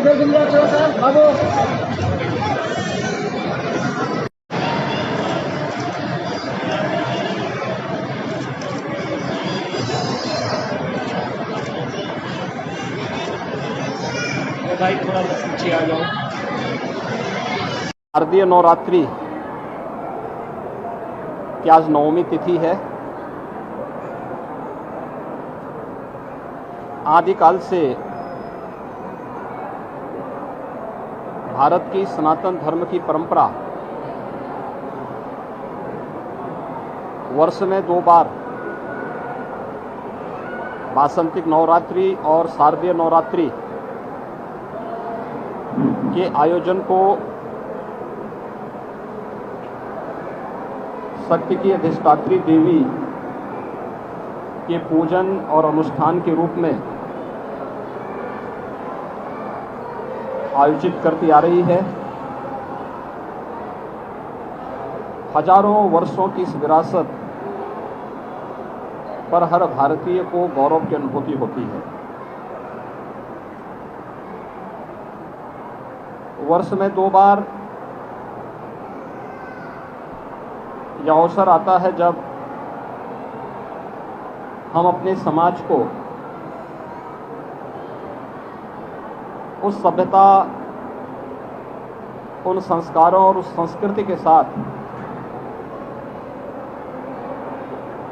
इधर मिल जाते हो सर, भागो। भाई थोड़ा पीछे आ जाओ। शारदीय नवरात्रि की आज 9वीं तिथि है। आदिकाल से भारत की सनातन धर्म की परंपरा वर्ष में 2 बार वासंतिक नवरात्रि और शारदीय नवरात्रि के आयोजन को शक्ति की अधिष्ठात्री देवी के पूजन और अनुष्ठान के रूप में आयोजित करती आ रही है। हजारों वर्षों की इस विरासत पर हर भारतीय को गौरव की अनुभूति होती है। वर्ष में 2 बार यह अवसर आता है जब हम अपने समाज को उस सभ्यता, उन संस्कारों और उस संस्कृति के साथ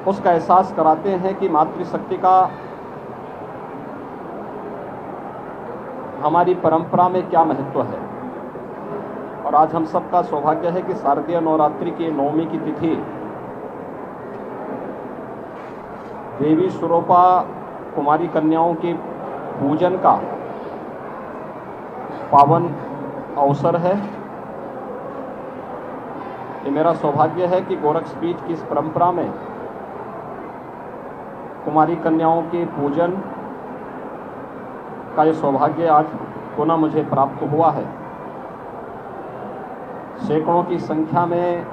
उसका एहसास कराते हैं कि मातृशक्ति का हमारी परंपरा में क्या महत्व है। और आज हम सबका सौभाग्य है कि शारदीय नवरात्रि की 9वीं की तिथि देवी स्वरूपा कुमारी कन्याओं के पूजन का पावन अवसर है। ये मेरा सौभाग्य है कि गोरक्षपीठ की इस परंपरा में कुमारी कन्याओं के पूजन का ये सौभाग्य आज पुनः मुझे प्राप्त हुआ है। सैकड़ों की संख्या में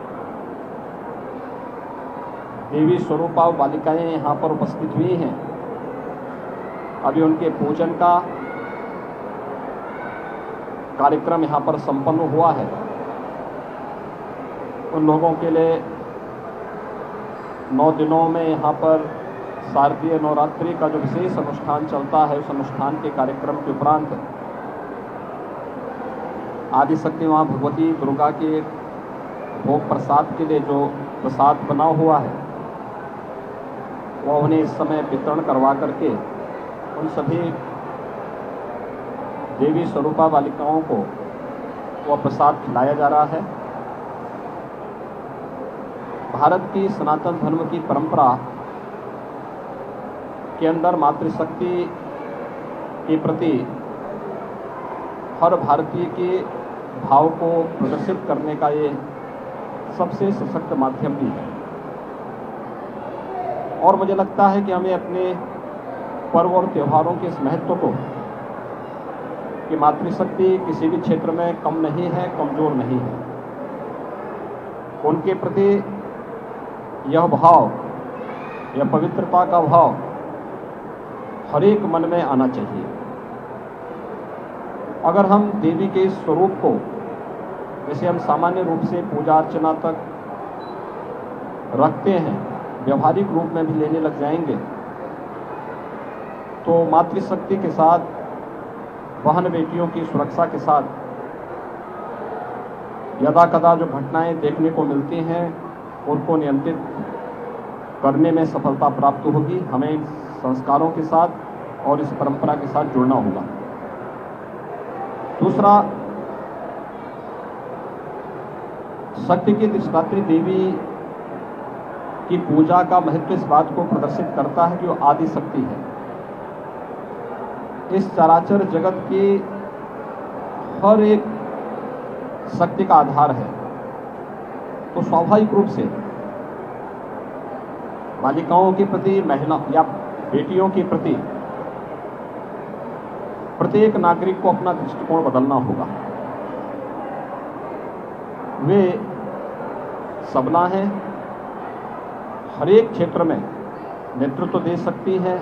देवी स्वरूपा बालिकाएं यहाँ पर उपस्थित हुई हैं। अभी उनके पूजन का कार्यक्रम यहाँ पर संपन्न हुआ है। उन लोगों के लिए 9 दिनों में यहाँ पर शारदीय नवरात्रि का जो विशेष अनुष्ठान चलता है, उस अनुष्ठान के कार्यक्रम के उपरांत आदिशक्ति माँ भगवती दुर्गा के भोग प्रसाद के लिए जो प्रसाद बना हुआ है वह उन्हें इस समय वितरण करवा करके उन सभी देवी स्वरूपा बालिकाओं को वह प्रसाद खिलाया जा रहा है। भारत की सनातन धर्म की परंपरा के अंदर मातृशक्ति के प्रति हर भारतीय के भाव को प्रदर्शित करने का ये सबसे सशक्त माध्यम भी है। और मुझे लगता है कि हमें अपने पर्व और त्योहारों के इस महत्व को, कि मातृशक्ति किसी भी क्षेत्र में कम नहीं है, कमजोर नहीं है, उनके प्रति यह भाव, यह पवित्रता का भाव हर एक मन में आना चाहिए। अगर हम देवी के स्वरूप को, जैसे हम सामान्य रूप से पूजा अर्चना तक रखते हैं, व्यवहारिक रूप में भी लेने लग जाएंगे तो मातृशक्ति के साथ, बहन बेटियों की सुरक्षा के साथ यदा कदा जो घटनाएं देखने को मिलती हैं उनको नियंत्रित करने में सफलता प्राप्त होगी। हमें इन संस्कारों के साथ और इस परंपरा के साथ जुड़ना होगा। दूसरा, शक्ति की अधिष्ठात्री देवी की पूजा का महत्व इस बात को प्रदर्शित करता है कि वो आदि शक्ति है। इस चराचर जगत की हर एक शक्ति का आधार है। तो स्वाभाविक रूप से बालिकाओं के प्रति, महिला या बेटियों के प्रति प्रत्येक नागरिक को अपना दृष्टिकोण बदलना होगा। वे सबला हैं, हर एक क्षेत्र में नेतृत्व दे सकती हैं,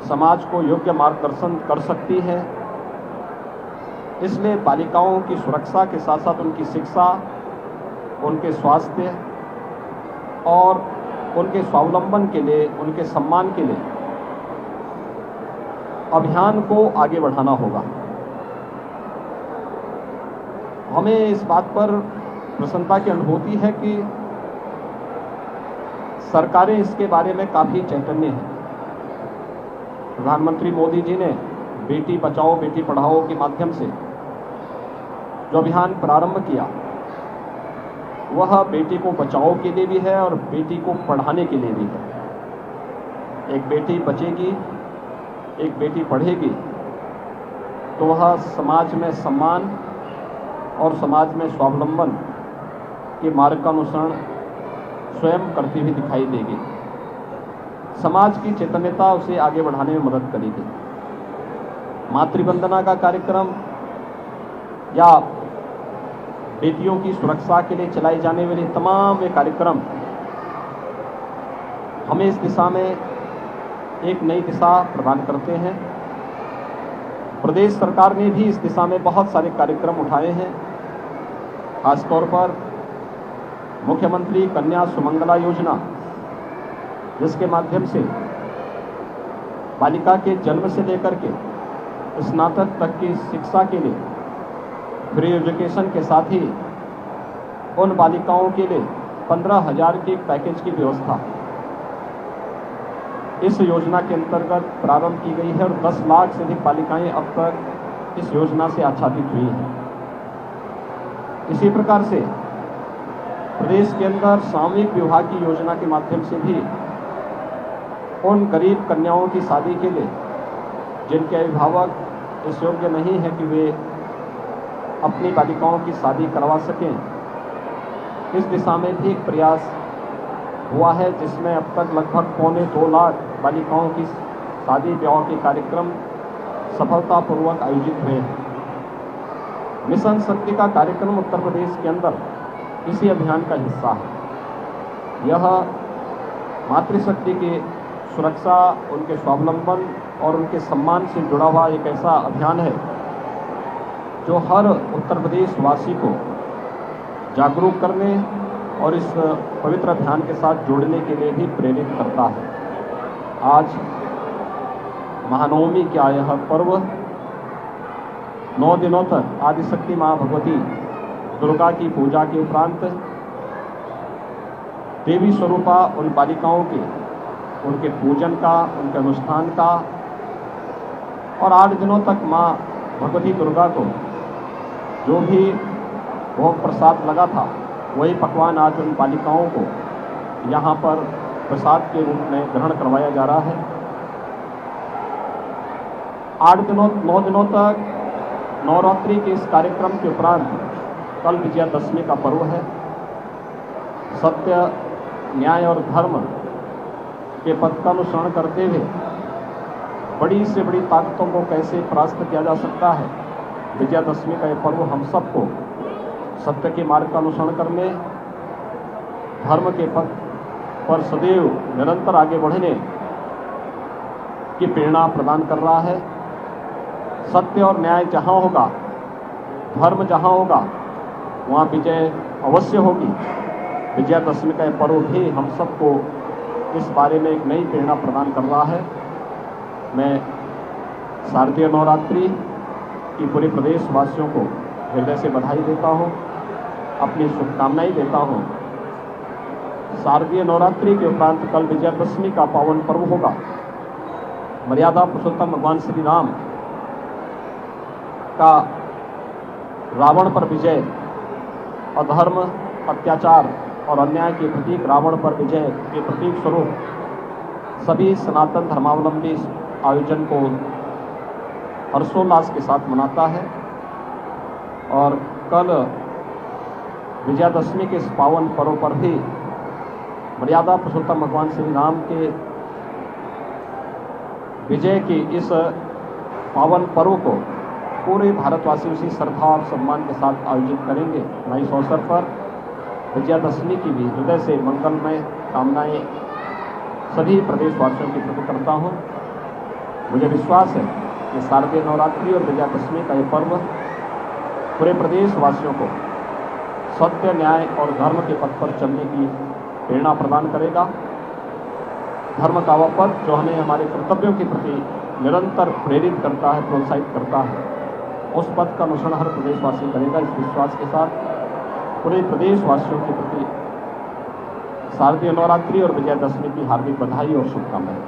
समाज को योग्य मार्गदर्शन कर सकती है इसलिए बालिकाओं की सुरक्षा के साथ साथ उनकी शिक्षा, उनके स्वास्थ्य और उनके स्वावलंबन के लिए, उनके सम्मान के लिए अभियान को आगे बढ़ाना होगा। हमें इस बात पर प्रसन्नता की अनुभूति है कि सरकारें इसके बारे में काफ़ी चैतन्य हैं। प्रधानमंत्री मोदी जी ने बेटी बचाओ बेटी पढ़ाओ के माध्यम से जो अभियान प्रारंभ किया, वह बेटी को बचाओ के लिए भी है और बेटी को पढ़ाने के लिए भी है। एक बेटी बचेगी, एक बेटी पढ़ेगी तो वह समाज में सम्मान और समाज में स्वावलंबन के मार्ग का अनुसरण स्वयं करती हुई दिखाई देगी। समाज की चैतन्यता उसे आगे बढ़ाने में मदद करेगी। मातृवंदना का कार्यक्रम या बेटियों की सुरक्षा के लिए चलाई जाने वाली तमाम ये कार्यक्रम हमें इस दिशा में एक नई दिशा प्रदान करते हैं। प्रदेश सरकार ने भी इस दिशा में बहुत सारे कार्यक्रम उठाए हैं। खासतौर पर मुख्यमंत्री कन्या सुमंगला योजना, जिसके माध्यम से बालिका के जन्म से लेकर के स्नातक तक की शिक्षा के लिए फ्री एजुकेशन के साथ ही उन बालिकाओं के लिए 15,000 के पैकेज की व्यवस्था इस योजना के अंतर्गत प्रारंभ की गई है और 10 लाख से अधिक बालिकाएं अब तक इस योजना से आच्छादित हुई हैं। इसी प्रकार से प्रदेश के अंदर सामूहिक विवाह की योजना के माध्यम से भी उन गरीब कन्याओं की शादी के लिए जिनके अभिभावक इस योग्य नहीं है कि वे अपनी बालिकाओं की शादी करवा सकें, इस दिशा में भी एक प्रयास हुआ है, जिसमें अब तक लगभग 2.25 लाख बालिकाओं की शादी ब्याह के कार्यक्रम सफलतापूर्वक आयोजित हुए हैं। मिशन शक्ति का कार्यक्रम उत्तर प्रदेश के अंदर इसी अभियान का हिस्सा है। यह मातृशक्ति की सुरक्षा, उनके स्वावलंबन और उनके सम्मान से जुड़ा हुआ एक ऐसा अभियान है जो हर उत्तर प्रदेश वासी को जागरूक करने और इस पवित्र अभियान के साथ जोड़ने के लिए भी प्रेरित करता है। आज महानवमी का यह पर्व 9 दिनों तक आदिशक्ति माँ भगवती दुर्गा की पूजा के उपरांत देवी स्वरूपा उन बालिकाओं के उनके पूजन का, उनके अनुष्ठान का और 8 दिनों तक माँ भगवती दुर्गा को जो भी भोग प्रसाद लगा था वही पकवान आज उन बालिकाओं को यहाँ पर प्रसाद के रूप में ग्रहण करवाया जा रहा है। 9 दिनों तक नवरात्रि के इस कार्यक्रम के उपरांत कल विजयादशमी का पर्व है। सत्य, न्याय और धर्म के पथ का अनुसरण करते हुए बड़ी से बड़ी ताकतों को कैसे परास्त किया जा सकता है, विजयादशमी का यह पर्व हम सबको सत्य के मार्ग का अनुसरण करने, धर्म के पथ पर सदैव निरंतर आगे बढ़ने की प्रेरणा प्रदान कर रहा है। सत्य और न्याय जहाँ होगा, धर्म जहाँ होगा, वहाँ विजय अवश्य होगी। विजयादशमी का यह पर्व भी हम सबको इस बारे में एक नई प्रेरणा प्रदान कर रहा है। मैं शारदीय नवरात्रि की पूरे प्रदेश वासियों को हृदय से बधाई देता हूँ, अपनी शुभकामनाएं देता हूँ। शारदीय नवरात्रि के उपरांत कल विजयादशमी का पावन पर्व होगा। मर्यादा पुरुषोत्तम भगवान श्री राम का रावण पर विजय, अधर्म, अत्याचार और अन्याय के प्रतीक रावण पर विजय के प्रतीक स्वरूप सभी सनातन धर्मावलंबी आयोजन को हर्षोल्लास के साथ मनाता है। और कल विजयादशमी के इस पावन पर्व पर भी मर्यादा पुरुषोत्तम भगवान श्री राम के विजय की इस पावन पर्व को पूरे भारतवासी उसी श्रद्धा और सम्मान के साथ आयोजित करेंगे। मैं इस अवसर पर विजयादशमी की भी हृदय से मंगलमय कामनाएं सभी प्रदेशवासियों की प्रकट करता हूँ। मुझे विश्वास है कि शारदीय नवरात्रि और विजयादशमी का ये पर्व पूरे प्रदेशवासियों को सत्य, न्याय और धर्म के पथ पर चलने की प्रेरणा प्रदान करेगा। धर्म का वह पथ जो हमें हमारे कर्तव्यों के प्रति निरंतर प्रेरित करता है, प्रोत्साहित करता है, उस पथ का अनुसरण हर प्रदेशवासी करेगा। इस विश्वास के साथ पूरे प्रदेशवासियों के प्रति शारदीय नवरात्रि और विजयादशमी की हार्दिक बधाई और शुभकामनाएं।